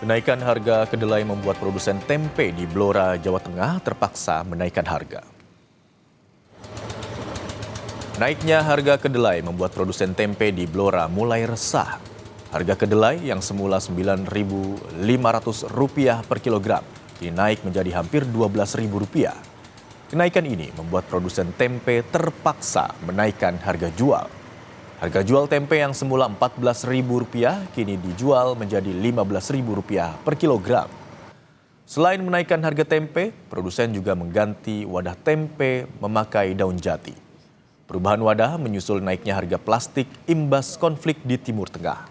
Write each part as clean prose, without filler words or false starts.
Kenaikan harga kedelai membuat produsen tempe di Blora, Jawa Tengah terpaksa menaikkan harga. Naiknya harga kedelai membuat produsen tempe di Blora mulai resah. Harga kedelai yang semula Rp9.500 per kilogram kini naik menjadi hampir Rp12.000. Kenaikan ini membuat produsen tempe terpaksa menaikkan harga jual. Harga jual tempe yang semula Rp14.000 kini dijual menjadi Rp15.000 per kilogram. Selain menaikkan harga tempe, produsen juga mengganti wadah tempe memakai daun jati. Perubahan wadah menyusul naiknya harga plastik imbas konflik di Timur Tengah.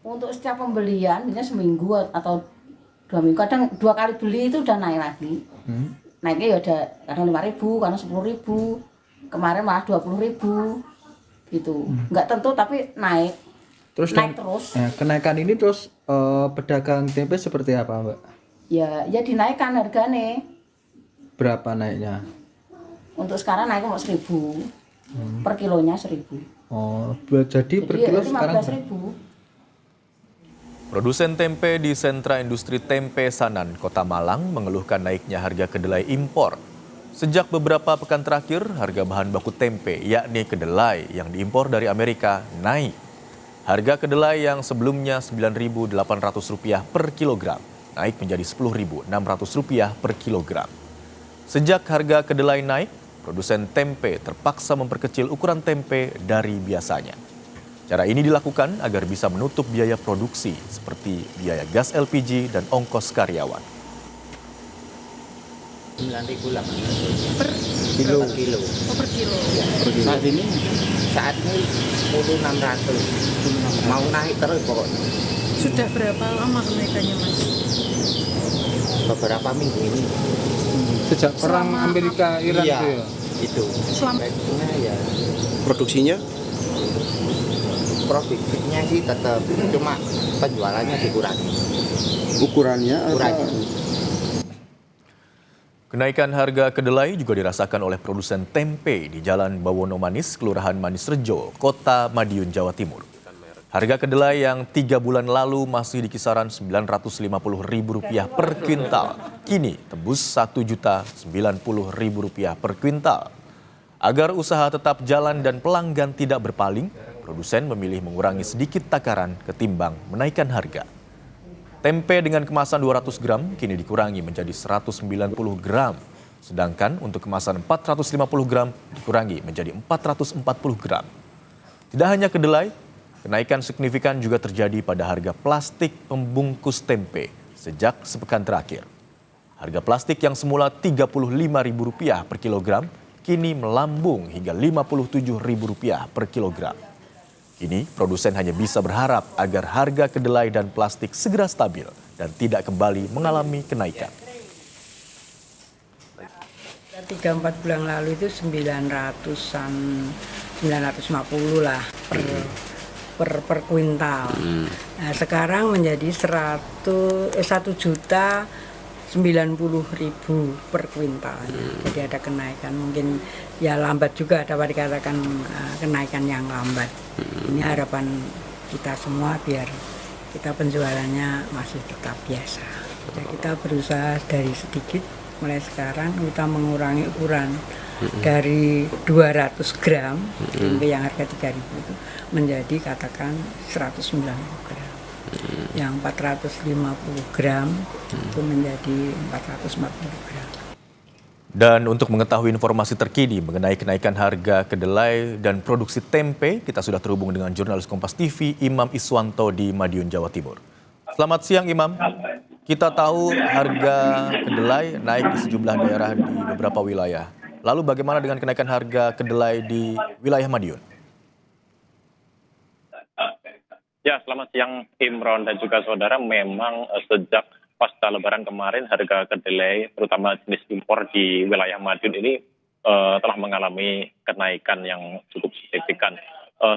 Untuk setiap pembelian, biasanya seminggu atau 2 minggu, kadang 2 kali beli itu udah naik lagi. Naiknya ya ada kadang 5.000, kadang 10.000, kemarin malah 20.000 gitu. Nggak tentu tapi naik. Naik terus. Ya, kenaikan ini terus pedagang tempe seperti apa, Mbak? Ya dinaikkan harganya. Berapa naiknya? Untuk sekarang naik mau 1.000. Per kilonya 1.000. Oh, jadi per kilo sekarang 15.000. Produsen tempe di sentra industri tempe Sanan, Kota Malang mengeluhkan naiknya harga kedelai impor. Sejak beberapa pekan terakhir, harga bahan baku tempe, yakni kedelai yang diimpor dari Amerika, naik. Harga kedelai yang sebelumnya Rp9.800 per kilogram, naik menjadi Rp10.600 per kilogram. Sejak harga kedelai naik, produsen tempe terpaksa memperkecil ukuran tempe dari biasanya. Cara ini dilakukan agar bisa menutup biaya produksi seperti biaya gas LPG dan ongkos karyawan. Rp9.800 per kilo. per kilo. Saat ini Saat ini Rp10.600. Mau naik terus pokoknya. Sudah berapa lama kenaikannya, Mas? Beberapa minggu ini. sejak perang Amerika Iran Iya, itu ya. itu. Selama Ya Produksinya produknya sih tetap, cuma penjualannya dikurangi. ukurannya Kurangi. Kenaikan harga kedelai juga dirasakan oleh produsen tempe di Jalan Bawono Manis, Kelurahan Manis Rejo, Kota Madiun, Jawa Timur. Harga kedelai yang 3 bulan lalu masih di kisaran Rp950.000 per kuintal, kini tembus Rp1.090.000 per kuintal. Agar usaha tetap jalan dan pelanggan tidak berpaling, produsen memilih mengurangi sedikit takaran ketimbang menaikkan harga. Tempe dengan kemasan 200 gram kini dikurangi menjadi 190 gram, sedangkan untuk kemasan 450 gram dikurangi menjadi 440 gram. Tidak hanya kedelai, kenaikan signifikan juga terjadi pada harga plastik pembungkus tempe sejak sepekan terakhir. Harga plastik yang semula Rp35.000 per kilogram kini melambung hingga Rp57.000 per kilogram. Kini produsen hanya bisa berharap agar harga kedelai dan plastik segera stabil dan tidak kembali mengalami kenaikan. 3-4 bulan lalu itu 900-an, 950 lah per kuintal. Nah, sekarang menjadi 1.090.000 per kuintal. Jadi ada kenaikan, mungkin ya lambat juga dapat dikatakan kenaikan yang lambat. Ini harapan kita semua biar kita penjualannya masih tetap biasa. Ya, kita berusaha dari sedikit, mulai sekarang kita mengurangi ukuran dari 200 gram tempe yang harga 3.000 itu menjadi katakan 190 gram. Yang 450 gram itu menjadi 440 gram. Dan untuk mengetahui informasi terkini mengenai kenaikan harga kedelai dan produksi tempe, kita sudah terhubung dengan jurnalis Kompas TV Imam Iswanto di Madiun, Jawa Timur. Selamat siang Imam. Kita tahu harga kedelai naik di sejumlah daerah di beberapa wilayah. Lalu bagaimana dengan kenaikan harga kedelai di wilayah Madiun? Ya, selamat siang Imron dan juga saudara. Memang sejak pasca Lebaran kemarin harga kedelai terutama jenis impor di wilayah Madiun ini telah mengalami kenaikan yang cukup signifikan.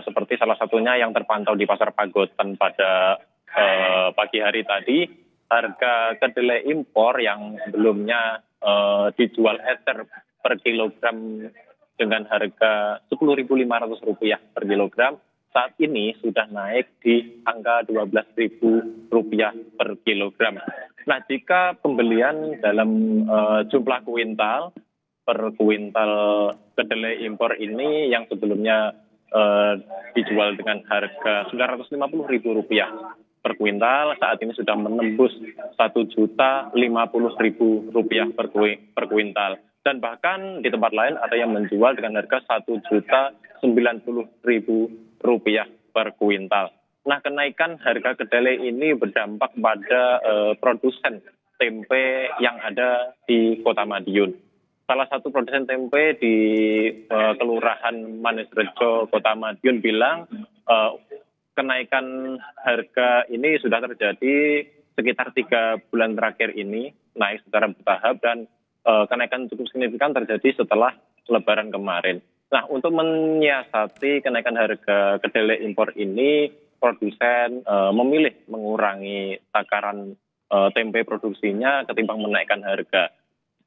Seperti salah satunya yang terpantau di Pasar Pagotan pada pagi hari tadi, harga kedelai impor yang sebelumnya dijual ecer per kilogram dengan harga Rp10.500 per kilogram, saat ini sudah naik di angka Rp12.000 per kilogram. Nah, jika pembelian dalam jumlah kuintal per kuintal kedelai impor ini yang sebelumnya dijual dengan harga Rp950.000 per kuintal, saat ini sudah menembus Rp1.050.000 per kuintal. Dan bahkan di tempat lain ada yang menjual dengan harga Rp1.090.000 per kuintal. Nah, kenaikan harga kedelai ini berdampak pada produsen tempe yang ada di Kota Madiun. Salah satu produsen tempe di Kelurahan Manisrejo, Kota Madiun bilang kenaikan harga ini sudah terjadi sekitar 3 bulan terakhir ini, naik secara bertahap, dan kenaikan cukup signifikan terjadi setelah Lebaran kemarin. Nah, untuk menyiasati kenaikan harga kedelai impor ini, produsen memilih mengurangi takaran tempe produksinya ketimbang menaikkan harga.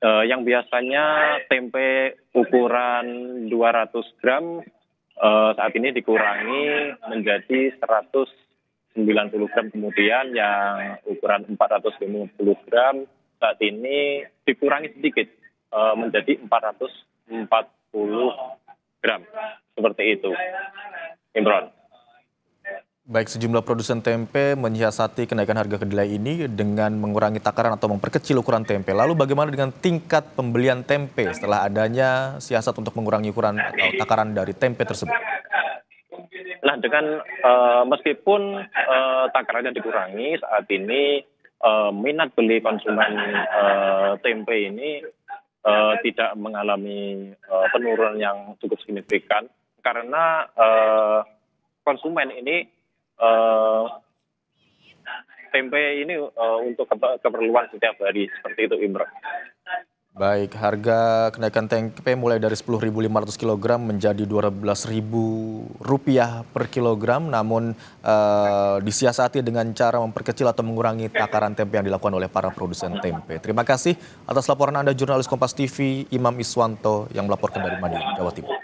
Yang biasanya tempe ukuran 200 gram saat ini dikurangi menjadi 190 gram, kemudian yang ukuran 450 gram saat ini dikurangi sedikit menjadi 440 gram. Seperti itu, Imron. Baik, sejumlah produsen tempe menyiasati kenaikan harga kedelai ini dengan mengurangi takaran atau memperkecil ukuran tempe. Lalu bagaimana dengan tingkat pembelian tempe setelah adanya siasat untuk mengurangi ukuran atau takaran dari tempe tersebut? Nah, dengan meskipun takarannya dikurangi, saat ini minat beli konsumen tempe ini tidak mengalami penurunan yang cukup signifikan karena konsumen ini tempe ini untuk keperluan setiap hari, seperti itu, Imran. Baik, harga kenaikan tempe mulai dari Rp10.500 kg menjadi Rp12.000 per kilogram, namun disiasati dengan cara memperkecil atau mengurangi takaran tempe yang dilakukan oleh para produsen tempe. Terima kasih atas laporan Anda, jurnalis Kompas TV Imam Iswanto yang melaporkan dari Madiun, Jawa Timur.